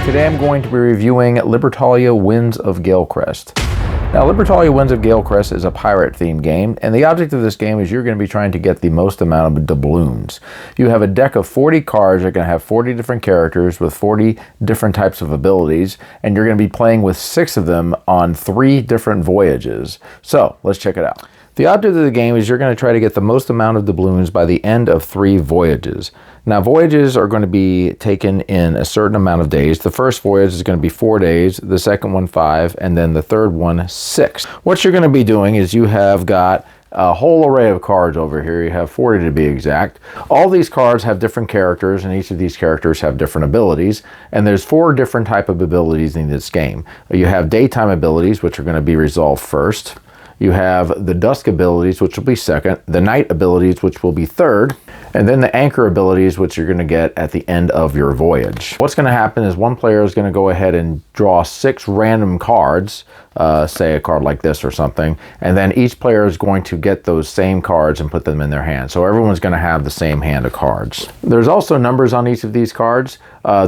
Today I'm going to be reviewing Libertalia Winds of Galecrest. Now, Libertalia Winds of Galecrest is a pirate-themed game, and the object of this game is you're going to be trying to get the most amount of doubloons. You have a deck of 40 cards. You're going to have 40 different characters with 40 different types of abilities, and you're going to be playing with 6 of them on 3 different voyages. So, let's check it out. The object of the game is you're going to try to get the most amount of doubloons by the end of 3 voyages. Now, voyages are going to be taken in a certain amount of days. The first voyage is going to be 4 days, the second one 5, and then the third one 6. What you're going to be doing is you have got a whole array of cards over here. You have 40 to be exact. All these cards have different characters, and each of these characters have different abilities. And there's 4 different types of abilities in this game. You have daytime abilities, which are going to be resolved first. You have the dusk abilities, which will be second, the night abilities, which will be third, and then the anchor abilities, which you're going to get at the end of your voyage. What's going to happen is one player is going to go ahead and draw 6 random cards, say a card like this or something, and then each player is going to get those same cards and put them in their hand. So everyone's going to have the same hand of cards. There's also numbers on each of these cards.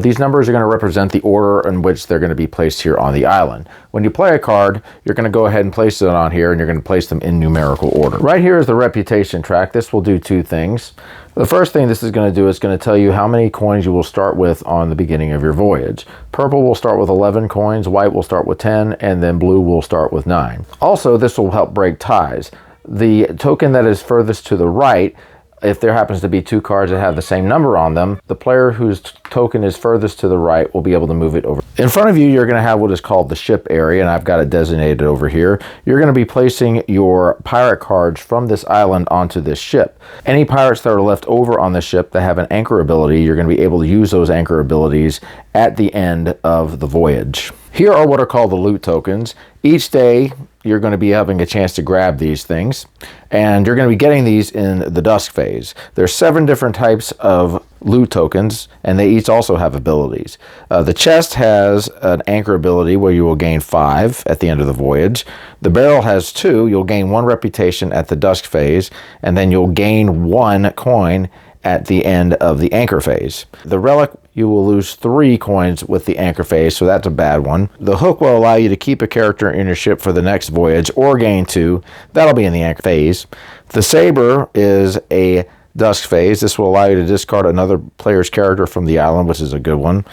These numbers are going to represent the order in which they're going to be placed here on the island. When you play a card, you're going to go ahead and place it on here, and you're going to place them in numerical order. Right here is the reputation track. This will do 2 things. The first thing this is going to do is going to tell you how many coins you will start with on the beginning of your voyage. Purple will start with 11 coins, white will start with 10, and then blue will start with 9. Also, this will help break ties. The token that is furthest to the right, if there happens to be 2 cards that have the same number on them, the player whose token is furthest to the right will be able to move it over. In front of you, you're going to have what is called the ship area, and I've got it designated over here. You're going to be placing your pirate cards from this island onto this ship. Any pirates that are left over on the ship that have an anchor ability, you're going to be able to use those anchor abilities at the end of the voyage. Here are what are called the loot tokens. Each day, you're going to be having a chance to grab these things, and you're going to be getting these in the dusk phase. There's 7 different types of loot tokens, and they each also have abilities. The chest has an anchor ability where you will gain 5 at the end of the voyage. The barrel has 2. You'll gain 1 reputation at the dusk phase, and then you'll gain 1 coin at the end of the anchor phase. The relic, you will lose 3 coins with the anchor phase, so that's a bad one. The hook will allow you to keep a character in your ship for the next voyage or gain 2. That'll be in the anchor phase. The saber is a dusk phase. This will allow you to discard another player's character from the island, which is a good one.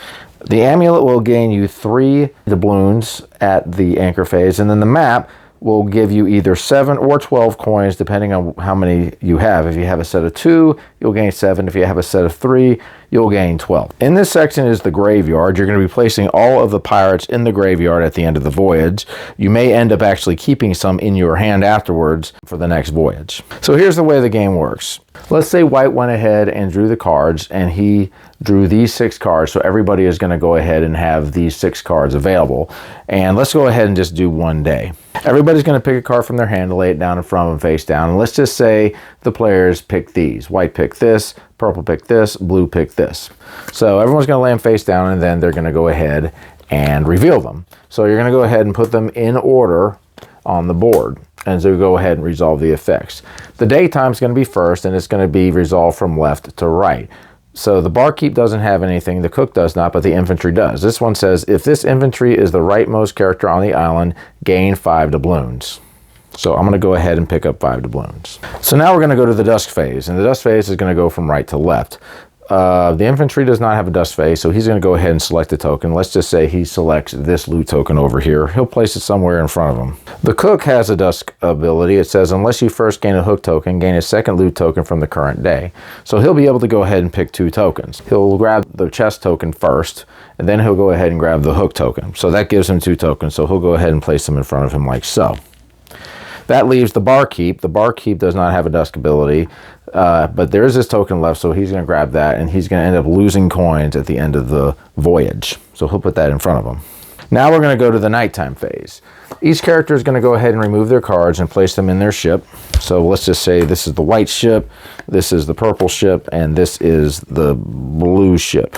The amulet will gain you 3 doubloons at the anchor phase, and then the map will give you either 7 or 12 coins depending on how many you have. If you have a set of 2, you'll gain 7. If you have a set of 3, you'll gain 12. In this section is the graveyard. You're going to be placing all of the pirates in the graveyard at the end of the voyage. You may end up actually keeping some in your hand afterwards for the next voyage. So here's the way the game works. Let's say White went ahead and drew the cards, and he drew these 6 cards, so everybody is going to go ahead and have these 6 cards available. And let's go ahead and just do one day. Everybody's going to pick a card from their hand and lay it down in front of them face down. And let's just say the players pick these. White picked this, purple picked this, blue picked this. So everyone's going to lay them face down, and then they're going to go ahead and reveal them. So you're going to go ahead and put them in order on the board. And so go ahead and resolve the effects. The daytime is going to be first, and it's going to be resolved from left to right. So the barkeep doesn't have anything, the cook does not, but the infantry does. This one says, if this infantry is the rightmost character on the island, gain 5 doubloons. So I'm going to go ahead and pick up 5 doubloons. So now we're going to go to the dusk phase, and the dusk phase is going to go from right to left. The infantry does not have a dusk phase, so he's going to go ahead and select a token. Let's just say he selects this loot token over here. He'll place it somewhere in front of him. The cook has a dusk ability. It says, unless you first gain a hook token, gain a second loot token from the current day. So he'll be able to go ahead and pick 2 tokens. He'll grab the chest token first, and then he'll go ahead and grab the hook token. So that gives him 2 tokens, so he'll go ahead and place them in front of him like so. That leaves the barkeep. The barkeep does not have a dusk ability, but there is this token left, so he's going to grab that, and he's going to end up losing coins at the end of the voyage. So he'll put that in front of him. Now we're going to go to the nighttime phase. Each character is going to go ahead and remove their cards and place them in their ship. So let's just say this is the white ship, this is the purple ship, and this is the blue ship.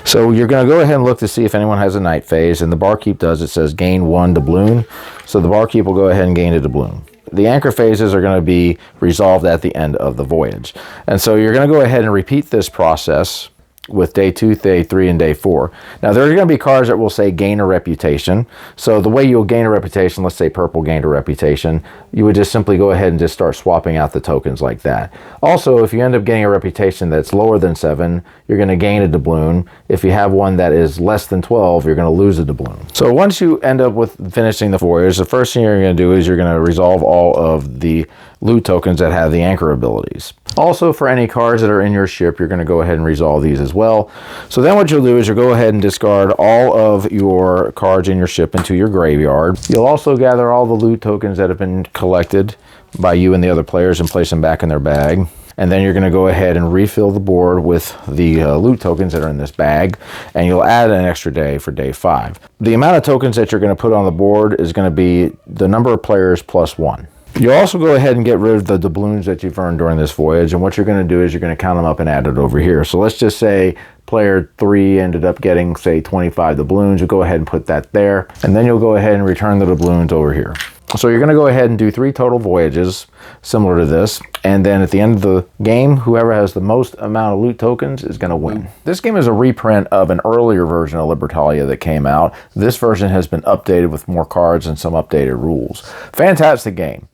So you're going to go ahead and look to see if anyone has a night phase, and the barkeep does. It says gain 1 doubloon. So the barkeep will go ahead and gain a doubloon. The anchor phases are going to be resolved at the end of the voyage. And so you're going to go ahead and repeat this process with day 2, day 3, and day 4. Now, there are going to be cards that will say gain a reputation. So the way you'll gain a reputation, let's say purple gained a reputation, you would just simply go ahead and just start swapping out the tokens like that. Also, if you end up getting a reputation that's lower than 7, you're going to gain a doubloon. If you have one that is less than 12, you're going to lose a doubloon. So once you end up with finishing the voyage, the first thing you're going to do is you're going to resolve all of the loot tokens that have the anchor abilities. Also, for any cards that are in your ship, you're going to go ahead and resolve these as well. So then what you'll do is you'll go ahead and discard all of your cards in your ship into your graveyard. You'll also gather all the loot tokens that have been collected by you and the other players and place them back in their bag. And then you're going to go ahead and refill the board with the loot tokens that are in this bag, and you'll add an extra day for day 5. The amount of tokens that you're going to put on the board is going to be the number of players plus 1. You'll also go ahead and get rid of the doubloons that you've earned during this voyage, and what you're going to do is you're going to count them up and add it over here. So let's just say player 3 ended up getting, say, 25 doubloons. You'll go ahead and put that there, and then you'll go ahead and return the doubloons over here. So you're going to go ahead and do 3 total voyages similar to this, and then at the end of the game, whoever has the most amount of loot tokens is going to win. This game is a reprint of an earlier version of Libertalia that came out. This version has been updated with more cards and some updated rules. Fantastic game.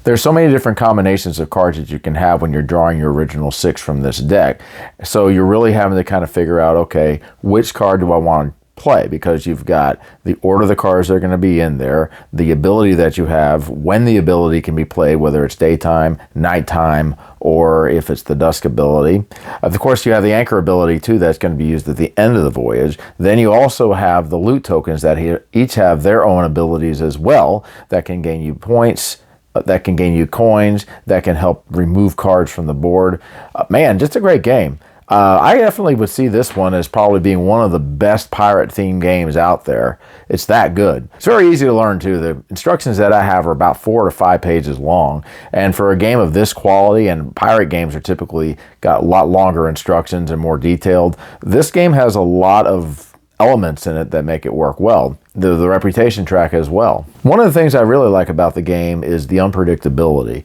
There's so many different combinations of cards that you can have when you're drawing your original 6 from this deck. So you're really having to kind of figure out, okay, which card do I want to play? Because you've got the order of the cards that are going to be in there, the ability that you have, when the ability can be played, whether it's daytime, nighttime, or if it's the dusk ability. Of course, you have the anchor ability too that's going to be used at the end of the voyage. Then you also have the loot tokens that each have their own abilities as well that can gain you points, that can gain you coins, that can help remove cards from the board. Man, just a great game. I definitely would see this one as probably being one of the best pirate themed games out there. It's that good. It's very easy to learn too. The instructions that I have are about 4 to 5 pages long. And for a game of this quality, and pirate games are typically got a lot longer instructions and more detailed, this game has a lot of elements in it that make it work well. The reputation track as well. One of the things I really like about the game is the unpredictability.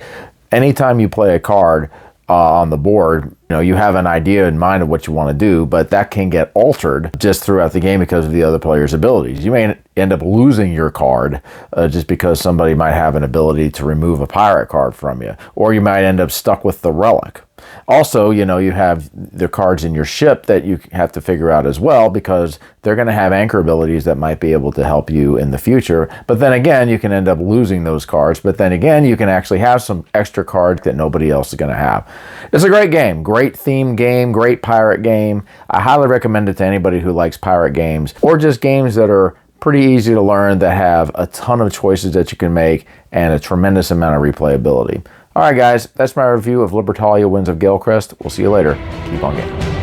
Anytime you play a card on the board, you have an idea in mind of what you want to do, but that can get altered just throughout the game because of the other player's abilities. You may end up losing your card just because somebody might have an ability to remove a pirate card from you, or you might end up stuck with the relic. Also, you have the cards in your ship that you have to figure out as well, because they're going to have anchor abilities that might be able to help you in the future. But then again, you can end up losing those cards. But then again, you can actually have some extra cards that nobody else is going to have. It's a great game, great themed game, great pirate game. I highly recommend it to anybody who likes pirate games, or just games that are pretty easy to learn, that have a ton of choices that you can make and a tremendous amount of replayability. All right, guys, that's my review of Libertalia Winds of Galecrest. We'll see you later. Keep on gaming.